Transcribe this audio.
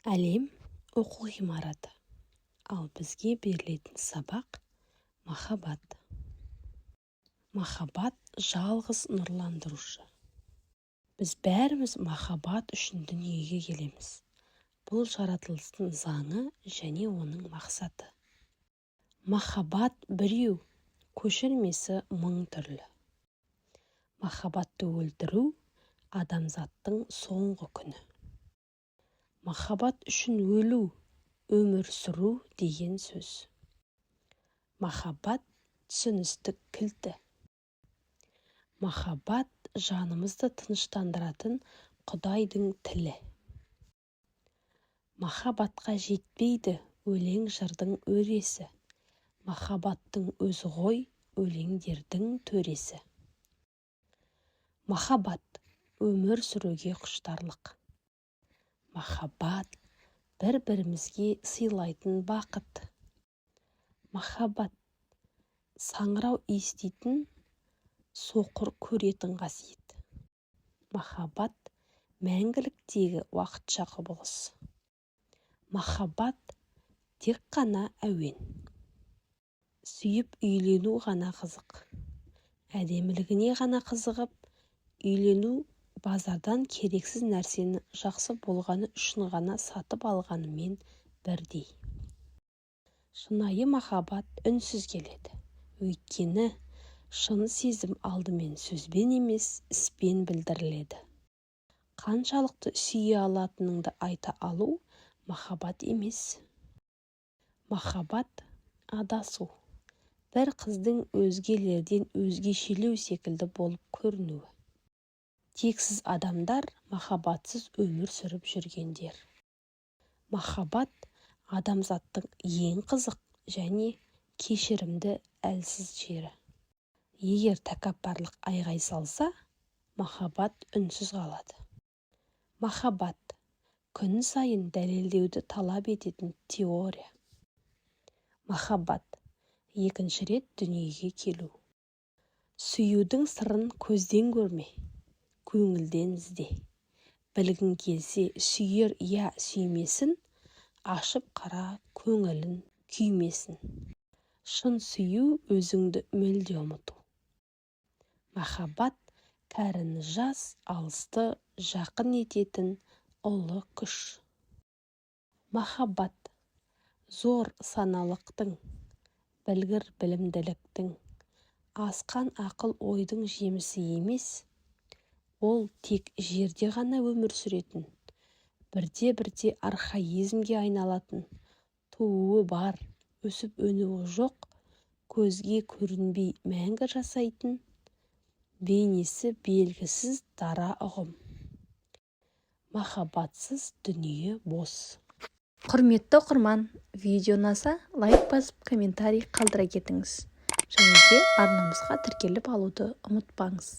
Әлем оқу ғимараты, ал бізге берілетін сабақ махаббат. Махаббат жалғыз нұрландырушы. Біз бәріміз махаббат үшін дүниеге келеміз. Бұл жаратылыстың заңы және оның мақсаты. Махаббат біреу, көшірмесі мың түрлі. Махаббатты өлтіру адамзаттың соңғы күні. Махаббат үшін өлу, өмір сүру деген сөз. Махаббат түсіністік кілті. Махаббат жанымызды тыныштандыратын Құдайдың тілі. Махаббатқа жетпейді өлең жырдың өресі. Махаббаттың өзі ғой өлеңдердің төресі. Махаббат өмір сүруге құштарлық. Махаббат бір-бірімізге сыйлайтын бақыт. Махаббат саңырау еститін, соқыр көретін қасиет. Махаббат мәңгіліктегі уақытша құбылыс. Махаббат тек қана әуен. Сүйіп үйлену ғана қызық. Әдемілігіне ғана қызығып, үйлену базардан керексіз нәрсені жақсы болғаны үшін ғана сатып алғанымен бірдей. Шынайы махаббат үнсіз келеді. Өйткені шын сезім алдымен сөзбен емес, іспен білдіріледі. Қаншалықты сүйе алатыныңды айта алу махаббат емес. Махаббат адасу. Бір қыздың өзгелерден өзгешелеу секілді болып көрінуі. Тексіз адамдар махаббатсыз өмір сүріп жүргендер. Махаббат адамзаттың ең қызық және кешірімді әлсіз жері. Егер тәкаппарлық айғай салса, махаббат үнсіз қалады. Махаббат күн сайын дәлелдеуді талап ететін теория. Махаббат екінші рет дүниеге келу. Сүюдің сырын көзден көрме, көңілден ізде. Білгің келсе сүйер я сүймесін, ашып қара көңілін күймесін. Шын сүю өзіңді мүлде ұмыту. Махаббат кәріні жас, алысты жақын ететін ұлы күш. Махаббат зор саналықтың, білгір білімділіктің, асқан ақыл ойдың жемісі емес, ол тек жерде ғана өмір сүретін, бірте-бірте архаизмге айналатын, тууы бар, өсіп өнуі жоқ, көзге көрінбей мәңгі жасайтын, бейнесі белгісіз дара ұғым. Махаббатсыз дүние бос. Құрметті оқырман, видео ұнаса лайк басып комментарий қалдыра кетіңіз. Және де арнамызға тіркеліп алуды ұмытпаңыз.